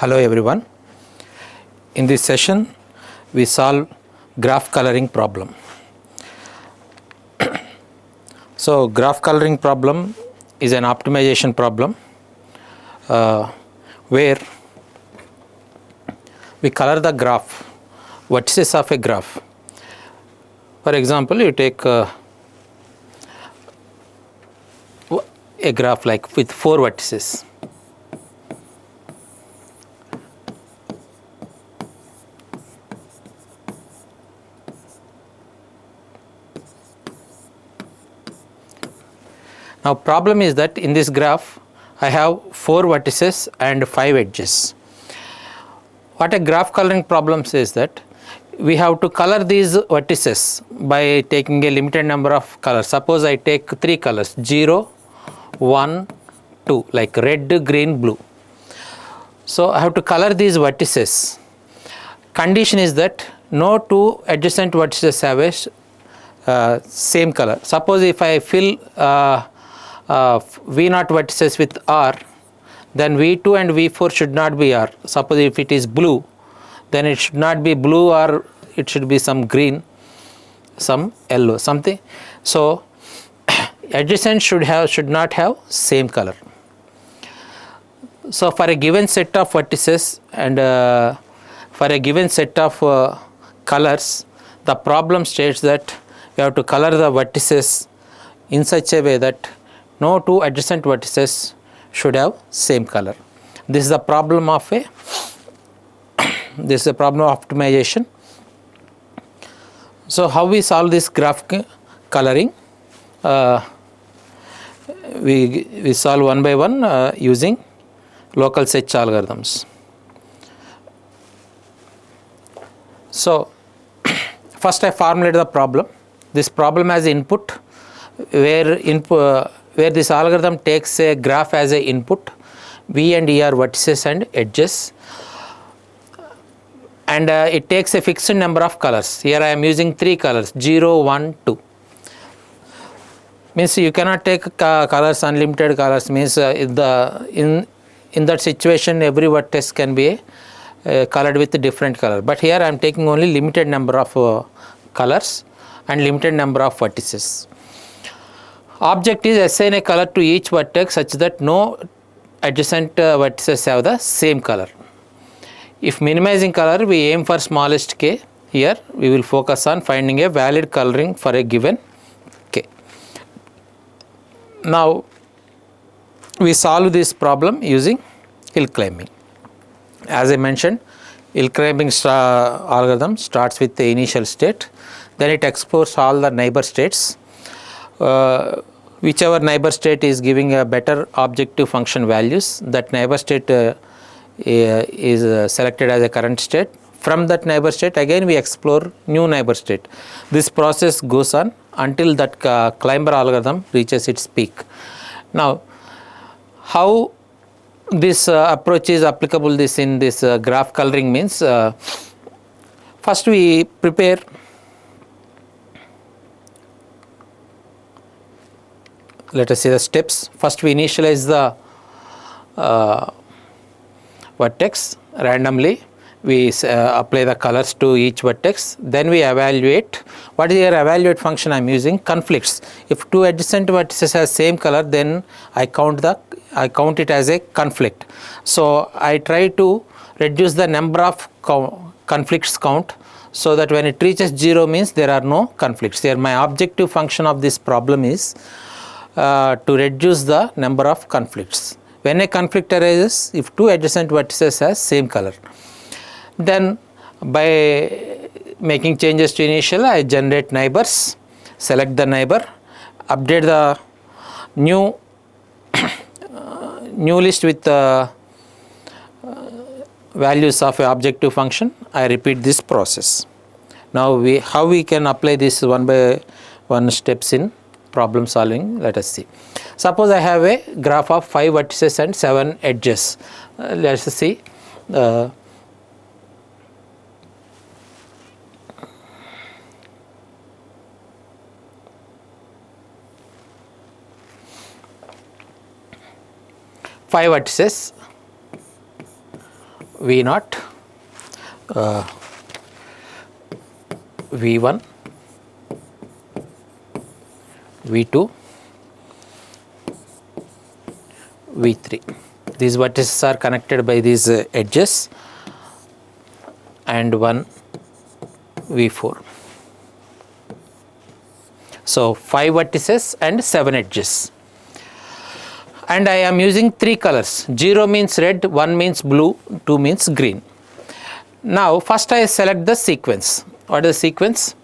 Hello everyone. In this session we solve graph coloring problem. So graph coloring problem is an optimization problem where we color the graph, vertices of a graph. For example, you take a graph like with 4 vertices. Now problem is that in this graph I have 4 vertices and 5 edges. What a graph coloring problem says that we have to color these vertices by taking a limited number of colors. Suppose I take 3 colors 0, 1, 2 like red, green, blue. So I have to color these vertices. Condition is that no 2 adjacent vertices have a same color. Suppose if I fill V0 vertices with R, then V2 and V4 should not be R. Suppose if it is blue, then it should not be blue, or it should be some green, some yellow, something. So adjacent should not have same color. So for a given set of vertices and for a given set of colors, the problem states that you have to color the vertices in such a way that no 2 adjacent vertices should have same color. This is the problem of optimization. So how we solve this graph coloring? We solve one by one using local search algorithms. So first I formulate the problem. This problem has input where this algorithm takes a graph as a input, V and E are vertices and edges, and it takes a fixed number of colors. Here I am using 3 colors 0, 1, 2. Means you cannot take colors, unlimited colors. Means in that situation every vertex can be colored with a different color, but here I am taking only limited number of colors and limited number of vertices. Object is assign a color to each vertex such that no adjacent vertices have the same color. If minimizing color, we aim for smallest k. Here we will focus on finding a valid coloring for a given k. Now we solve this problem using hill climbing. As I mentioned, hill climbing algorithm starts with the initial state, then it explores all the neighbor states. Whichever neighbor state is giving a better objective function values, that neighbor state is selected as a current state. From that neighbor state again we explore new neighbor state. This process goes on until that climber algorithm reaches its peak. Now how this approach is applicable in this graph coloring means, first we prepare let us see the steps. First we initialize the vertex randomly. We apply the colors to each vertex. Then we evaluate. What is your evaluate function I am using? Conflicts. If 2 adjacent vertices have same color, then I count it as a conflict. So I try to reduce the number of conflicts count, so that when it reaches 0 means there are no conflicts. Here my objective function of this problem is to reduce the number of conflicts. When a conflict arises, if 2 adjacent vertices have same color, then by making changes to initial, I generate neighbors, select the neighbor, update the new list with the values of a objective function. I repeat this process. Now how we can apply this one by one steps in problem solving, let us see. Suppose I have a graph of 5 vertices and 7 edges. Let us see. Five vertices V0, V1, V2, V3. These vertices are connected by these edges, and one V4. So 5 vertices and 7 edges. And I am using 3 colors. 0 means red, 1 means blue, 2 means green. Now first I select the sequence. What is the sequence?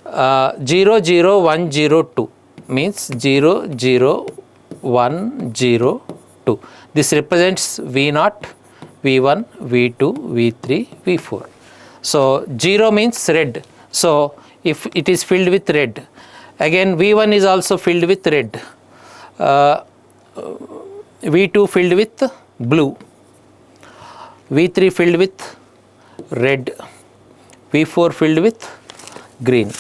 0, 0, 1, 0, 2 means 0, 0, 1, 0, 2. This represents V0, V1, V2, V3, V4. So 0 means red. So if it is filled with red, again V1 is also filled with red, V2 filled with blue, V3 filled with red, V4 filled with green.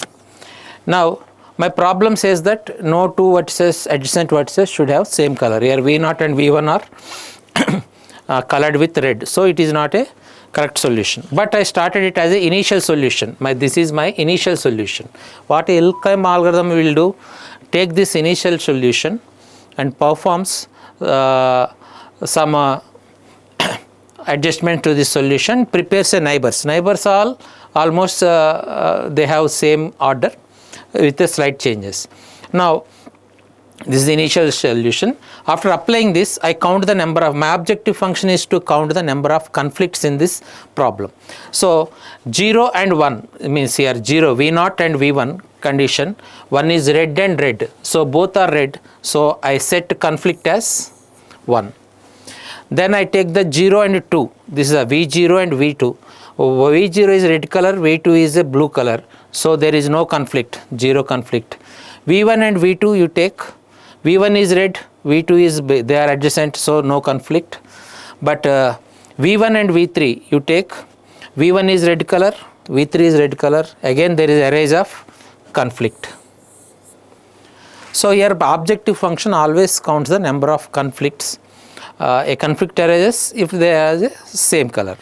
Now my problem says that no two vertices, adjacent vertices should have same color. Here V0 and V1 are colored with red, so it is not a correct solution. But I started it as an initial solution. This is my initial solution. What Elkheim algorithm will do, take this initial solution and performs some adjustment to this solution, prepares a neighbors. Neighbors all almost they have same order with the slight changes. Now this is the initial solution. After applying this, I count the number of, my objective function is to count the number of conflicts in this problem. So 0 and 1 means here 0, V0 and V1 condition, one is red and red. So both are red. So I set conflict as 1. Then I take the 0 and 2. This is a V0 and V2. V0 is red color, V2 is a blue color. So there is no conflict, 0 conflict. V1 and V2 you take. V1 is red, V2 is, they are adjacent, so no conflict. But V1 and V3 you take. V1 is red color, V3 is red color. Again there is arise of conflict. So here objective function always counts the number of conflicts. A conflict arises if they are the same color.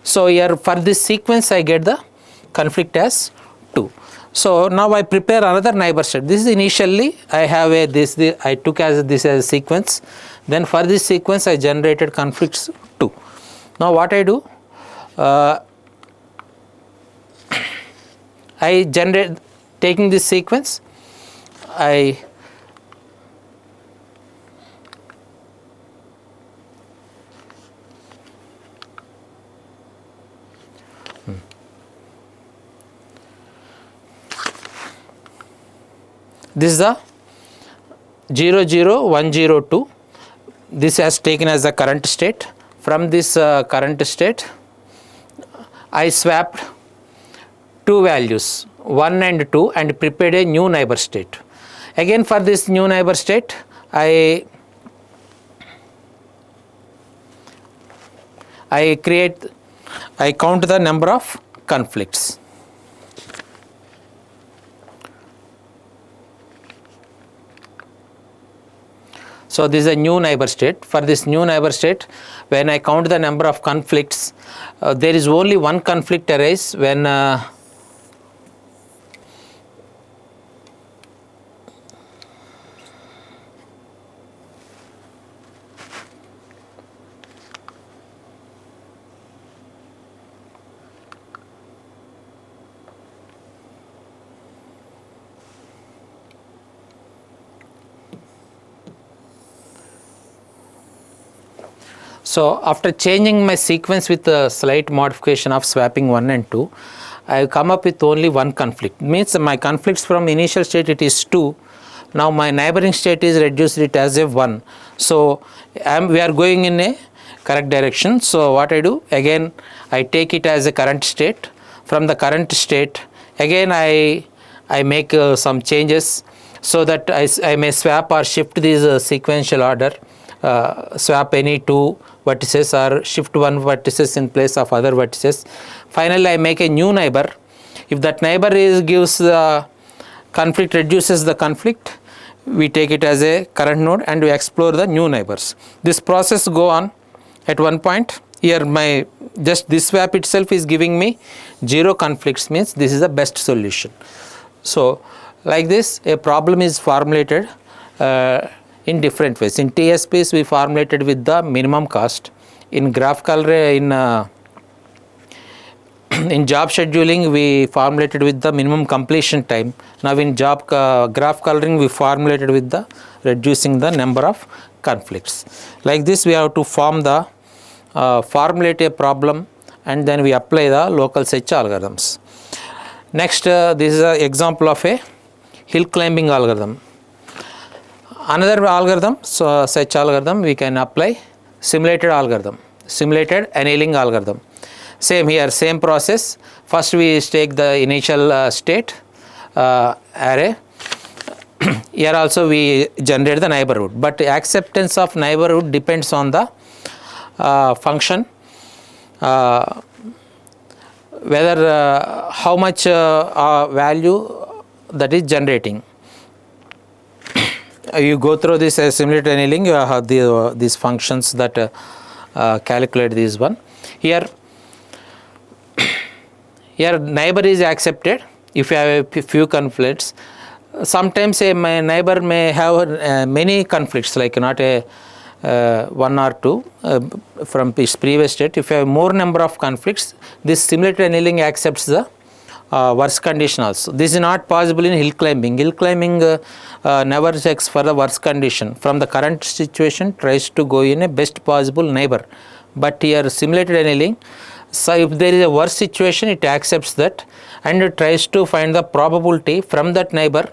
So here for this sequence I get the conflict as 2. So now I prepare another neighbor set. This is initially I have a I took as this as a sequence. Then for this sequence I generated conflicts 2. Now what I do? I generate, taking this sequence, this is the 0, 0, 1, 0, 2. This has taken as the current state. From this current state, I swapped 2 values, 1 and 2, and prepared a new neighbor state. Again for this new neighbor state, I count the number of conflicts. So this is a new neighbor state. For this new neighbor state, when I count the number of conflicts, there is only one conflict arise when so after changing my sequence with a slight modification of swapping 1 and 2, I come up with only one conflict. Means my conflicts from initial state it is 2. Now my neighboring state is reduced it as a 1. So we are going in a correct direction. So what I do? Again I take it as a current state. From the current state, again I make some changes so that I may swap or shift this sequential order. Swap any 2 vertices or shift 1 vertices in place of other vertices. Finally I make a new neighbor. If that neighbor gives the conflict, reduces the conflict, we take it as a current node and we explore the new neighbors. This process go on. At one point Here my just this swap itself is giving me 0 conflicts, means this is the best solution. So like this a problem is formulated in different ways. In TSPs we formulated with the minimum cost. In graphical in job scheduling we formulated with the minimum completion time. Now in graph coloring we formulated with the reducing the number of conflicts. Like this we have to form the formulate a problem and then we apply the local search algorithms. Next this is an example of a hill climbing algorithm. Another algorithm, so search algorithm, we can apply simulated algorithm, simulated annealing algorithm. Same here, same process. First we take the initial state array. Here also we generate the neighborhood, but acceptance of neighborhood depends on the function, whether how much value that is generating. You go through this simulated annealing, you have these functions that calculate this one. Here neighbor is accepted if you have a few conflicts. Sometimes a neighbor may have many conflicts, like not a one or two from its previous state. If you have more number of conflicts, this simulated annealing accepts the worst condition also. This is not possible in hill climbing. Hill climbing never checks for the worst condition. From the current situation tries to go in a best possible neighbor. But here simulated annealing, so if there is a worst situation it accepts that and it tries to find the probability from that neighbor.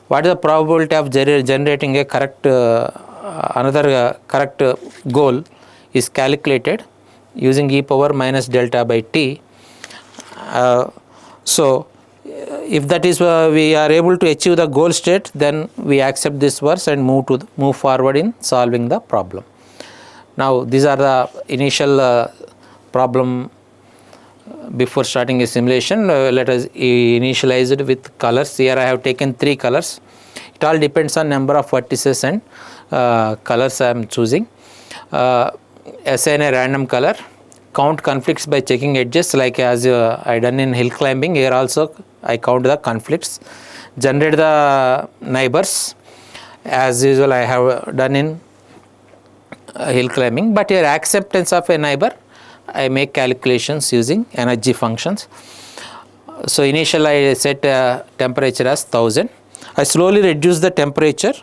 What is the probability of generating a correct correct goal is calculated using e power minus delta by t. So if that is we are able to achieve the goal state, then we accept this verse and move forward in solving the problem. Now these are the initial problem before starting a simulation. Let us initialize it with colors. Here I have taken 3 colors. It all depends on number of vertices and colors I am choosing. Assign a random color. Count conflicts by checking edges, like as I done in hill climbing. Here also I count the conflicts. Generate the neighbors as usual I have done in hill climbing, but here acceptance of a neighbor I make calculations using energy functions. So initially I set temperature as 1000. I slowly reduce the temperature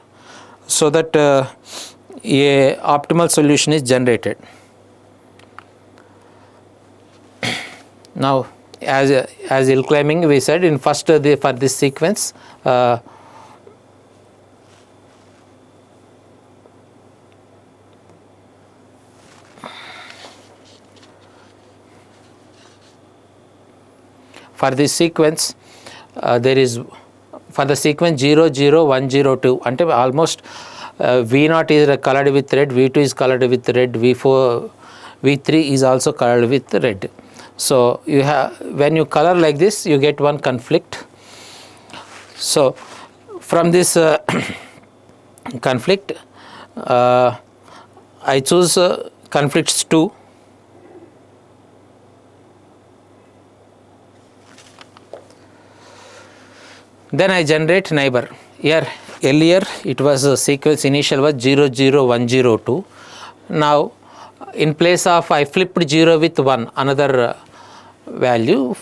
so that a optimal solution is generated. Now as hill climbing we said in first for this sequence for this sequence there is for the sequence 0 0 1 0 2 ante almost V0 is colored with red, V2 is colored with red, V4 V3 is also colored with red. So you have, when you color like this you get one conflict. So from this conflict I choose conflicts 2. Then I generate neighbor. Here earlier it was a sequence initial was 0 0 1 0 2. Now in place of I flipped 0 with 1, another value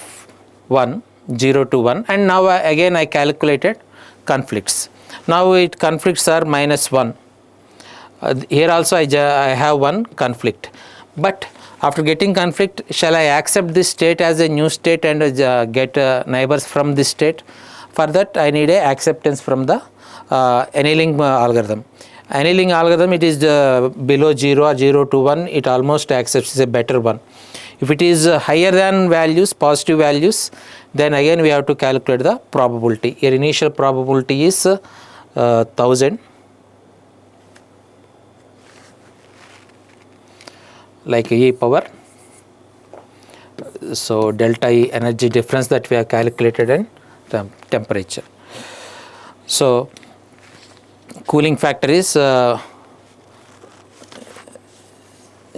1 0 to 1, and now again I calculated conflicts. Now it conflicts are minus 1. Here also I have one conflict, but after getting conflict, shall I accept this state as a new state and get neighbors from this state? For that I need a acceptance from the annealing algorithm. Annealing algorithm, it is below 0 or 0 to 1, it almost accepts a better one. If it is higher than values, positive values, then again we have to calculate the probability. Your initial probability is 1000, like E power. So delta E, energy difference that we have calculated, and temperature. So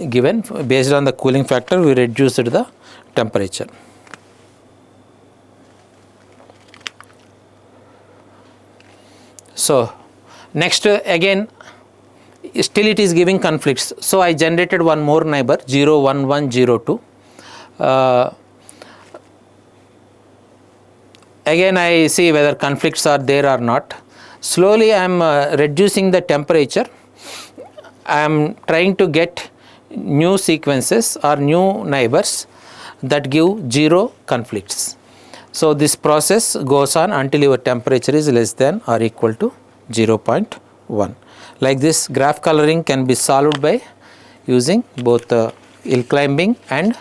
given. Based on the cooling factor, we reduced the temperature. So next again, still it is giving conflicts. So I generated one more neighbor 0, 1, 1, 0, 2. Again I see whether conflicts are there or not. Slowly I am reducing the temperature. I am trying to get new sequences or new neighbors that give 0 conflicts. So this process goes on until your temperature is less than or equal to 0.1. Like this, graph coloring can be solved by using both hill climbing and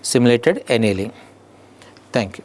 simulated annealing. Thank you.